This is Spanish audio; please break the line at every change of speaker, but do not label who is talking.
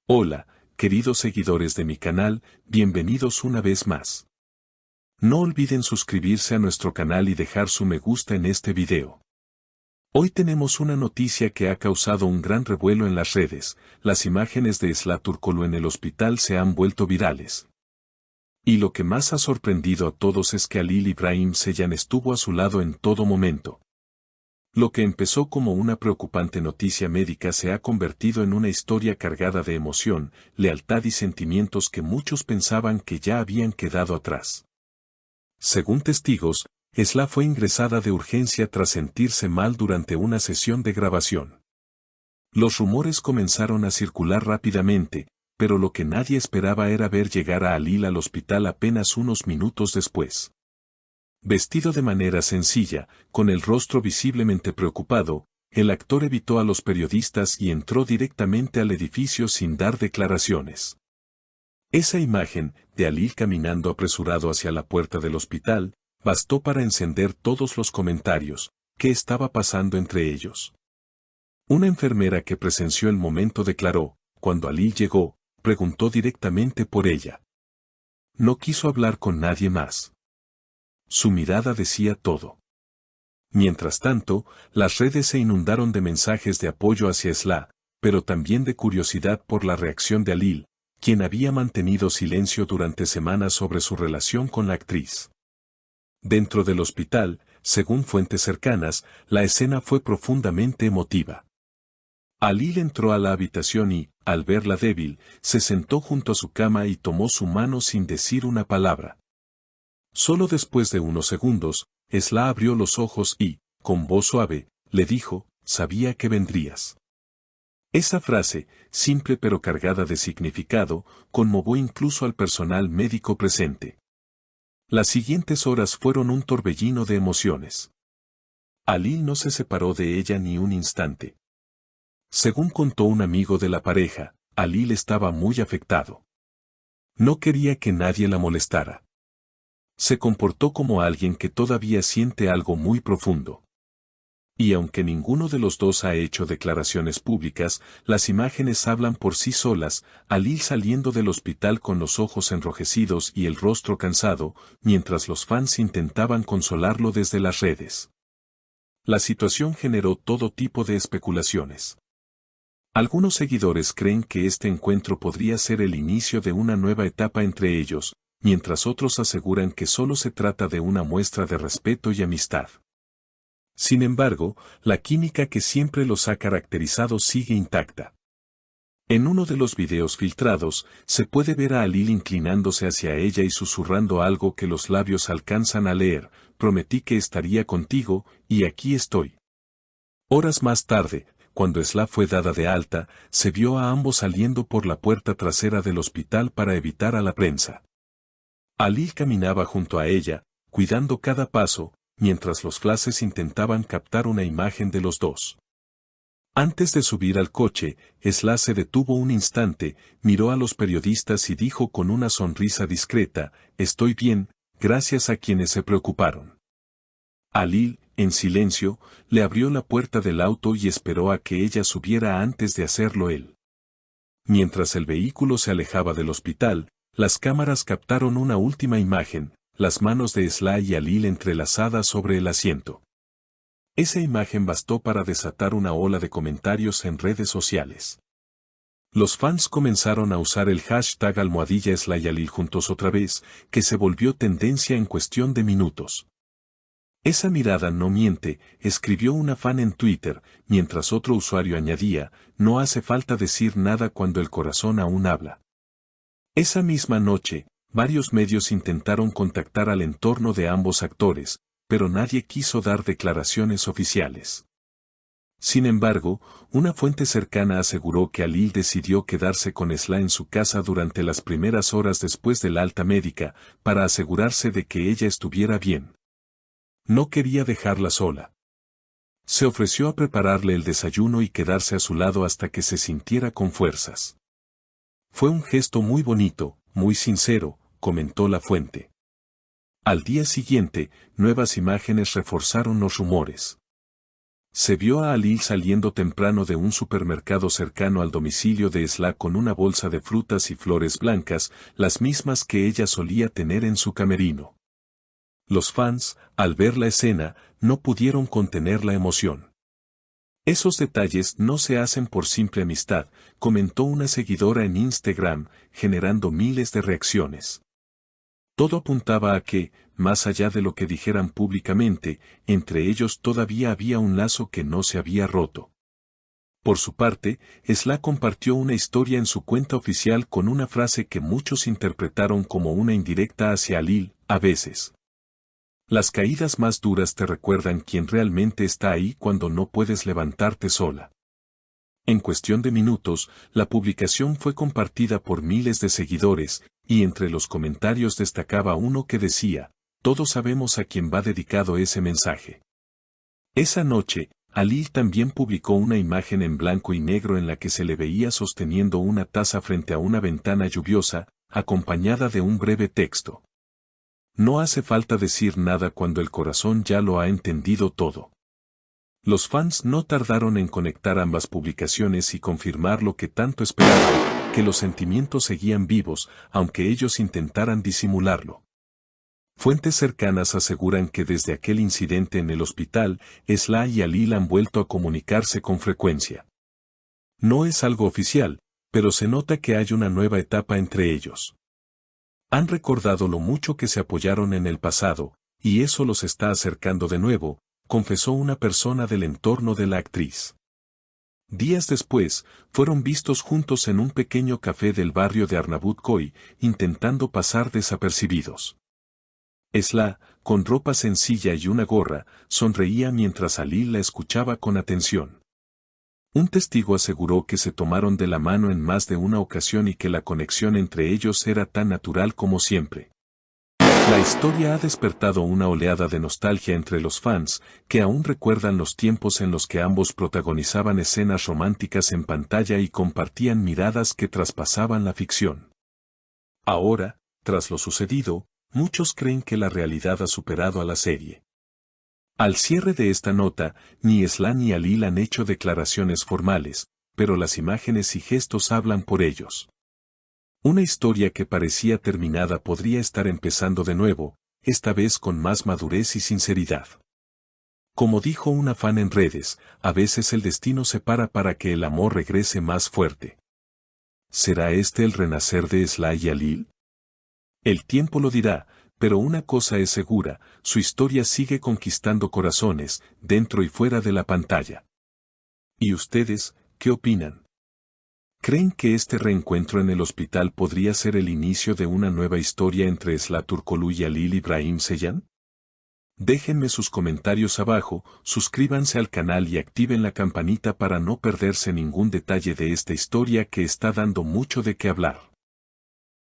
Hola, queridos seguidores de mi canal, bienvenidos una vez más. No olviden suscribirse a nuestro canal y dejar su me gusta en este video. Hoy tenemos una noticia que ha causado un gran revuelo en las redes. Las imágenes de Esla Turkoglu en el hospital se han vuelto virales. Y lo que más ha sorprendido a todos es que Halil İbrahim Ceylan estuvo a su lado en todo momento. Lo que empezó como una preocupante noticia médica se ha convertido en una historia cargada de emoción, lealtad y sentimientos que muchos pensaban que ya habían quedado atrás. Según testigos, Esla fue ingresada de urgencia tras sentirse mal durante una sesión de grabación. Los rumores comenzaron a circular rápidamente, pero lo que nadie esperaba era ver llegar a Halil al hospital apenas unos minutos después. Vestido de manera sencilla, con el rostro visiblemente preocupado, el actor evitó a los periodistas y entró directamente al edificio sin dar declaraciones. Esa imagen, de Halil caminando apresurado hacia la puerta del hospital, bastó para encender todos los comentarios. ¿Qué estaba pasando entre ellos? Una enfermera que presenció el momento declaró, cuando Halil llegó, preguntó directamente por ella. No quiso hablar con nadie más. Su mirada decía todo. Mientras tanto, las redes se inundaron de mensajes de apoyo hacia Esla, pero también de curiosidad por la reacción de Halil, quien había mantenido silencio durante semanas sobre su relación con la actriz. Dentro del hospital, según fuentes cercanas, la escena fue profundamente emotiva. Halil entró a la habitación y, al verla débil, se sentó junto a su cama y tomó su mano sin decir una palabra. Solo después de unos segundos, Esla abrió los ojos y, con voz suave, le dijo, sabía que vendrías. Esa frase, simple pero cargada de significado, conmovió incluso al personal médico presente. Las siguientes horas fueron un torbellino de emociones. Halil no se separó de ella ni un instante. Según contó un amigo de la pareja, Halil estaba muy afectado. No quería que nadie la molestara. Se comportó como alguien que todavía siente algo muy profundo. Y aunque ninguno de los dos ha hecho declaraciones públicas, las imágenes hablan por sí solas. Halil saliendo del hospital con los ojos enrojecidos y el rostro cansado, mientras los fans intentaban consolarlo desde las redes. La situación generó todo tipo de especulaciones. Algunos seguidores creen que este encuentro podría ser el inicio de una nueva etapa entre ellos, mientras otros aseguran que solo se trata de una muestra de respeto y amistad. Sin embargo, la química que siempre los ha caracterizado sigue intacta. En uno de los videos filtrados, se puede ver a Halil inclinándose hacia ella y susurrando algo que los labios alcanzan a leer, prometí que estaría contigo, y aquí estoy. Horas más tarde, cuando Esla fue dada de alta, se vio a ambos saliendo por la puerta trasera del hospital para evitar a la prensa. Halil caminaba junto a ella, cuidando cada paso, mientras los flashes intentaban captar una imagen de los dos. Antes de subir al coche, Esla se detuvo un instante, miró a los periodistas y dijo con una sonrisa discreta, estoy bien, gracias a quienes se preocuparon. Halil, en silencio, le abrió la puerta del auto y esperó a que ella subiera antes de hacerlo él. Mientras el vehículo se alejaba del hospital, las cámaras captaron una última imagen, las manos de Esla y Halil entrelazadas sobre el asiento. Esa imagen bastó para desatar una ola de comentarios en redes sociales. Los fans comenzaron a usar el hashtag #Esla y Halil juntos otra vez, que se volvió tendencia en cuestión de minutos. Esa mirada no miente, escribió una fan en Twitter, mientras otro usuario añadía, no hace falta decir nada cuando el corazón aún habla. Esa misma noche, varios medios intentaron contactar al entorno de ambos actores, pero nadie quiso dar declaraciones oficiales. Sin embargo, una fuente cercana aseguró que Halil decidió quedarse con Esla en su casa durante las primeras horas después del alta médica, para asegurarse de que ella estuviera bien. No quería dejarla sola. Se ofreció a prepararle el desayuno y quedarse a su lado hasta que se sintiera con fuerzas. Fue un gesto muy bonito, muy sincero, comentó la fuente. Al día siguiente, nuevas imágenes reforzaron los rumores. Se vio a Halil saliendo temprano de un supermercado cercano al domicilio de Esla con una bolsa de frutas y flores blancas, las mismas que ella solía tener en su camerino. Los fans, al ver la escena, no pudieron contener la emoción. Esos detalles no se hacen por simple amistad, comentó una seguidora en Instagram, generando miles de reacciones. Todo apuntaba a que, más allá de lo que dijeran públicamente, entre ellos todavía había un lazo que no se había roto. Por su parte, Esla compartió una historia en su cuenta oficial con una frase que muchos interpretaron como una indirecta hacia Halil, a veces. Las caídas más duras te recuerdan quién realmente está ahí cuando no puedes levantarte sola. En cuestión de minutos, la publicación fue compartida por miles de seguidores, y entre los comentarios destacaba uno que decía, todos sabemos a quién va dedicado ese mensaje. Esa noche, Halil también publicó una imagen en blanco y negro en la que se le veía sosteniendo una taza frente a una ventana lluviosa, acompañada de un breve texto. No hace falta decir nada cuando el corazón ya lo ha entendido todo. Los fans no tardaron en conectar ambas publicaciones y confirmar lo que tanto esperaban, que los sentimientos seguían vivos, aunque ellos intentaran disimularlo. Fuentes cercanas aseguran que desde aquel incidente en el hospital, Esla y Halil han vuelto a comunicarse con frecuencia. No es algo oficial, pero se nota que hay una nueva etapa entre ellos. Han recordado lo mucho que se apoyaron en el pasado, y eso los está acercando de nuevo, confesó una persona del entorno de la actriz. Días después, fueron vistos juntos en un pequeño café del barrio de Arnavutköy, intentando pasar desapercibidos. Esla, con ropa sencilla y una gorra, sonreía mientras Halil la escuchaba con atención. Un testigo aseguró que se tomaron de la mano en más de una ocasión y que la conexión entre ellos era tan natural como siempre. La historia ha despertado una oleada de nostalgia entre los fans, que aún recuerdan los tiempos en los que ambos protagonizaban escenas románticas en pantalla y compartían miradas que traspasaban la ficción. Ahora, tras lo sucedido, muchos creen que la realidad ha superado a la serie. Al cierre de esta nota, ni Esla ni Halil han hecho declaraciones formales, pero las imágenes y gestos hablan por ellos. Una historia que parecía terminada podría estar empezando de nuevo, esta vez con más madurez y sinceridad. Como dijo una fan en redes, a veces el destino separa para que el amor regrese más fuerte. ¿Será este el renacer de Esla y Halil? El tiempo lo dirá, pero una cosa es segura, su historia sigue conquistando corazones, dentro y fuera de la pantalla. ¿Y ustedes, qué opinan? ¿Creen que este reencuentro en el hospital podría ser el inicio de una nueva historia entre Esla Turkoglu y Halil İbrahim Ceylan? Déjenme sus comentarios abajo, suscríbanse al canal y activen la campanita para no perderse ningún detalle de esta historia que está dando mucho de qué hablar.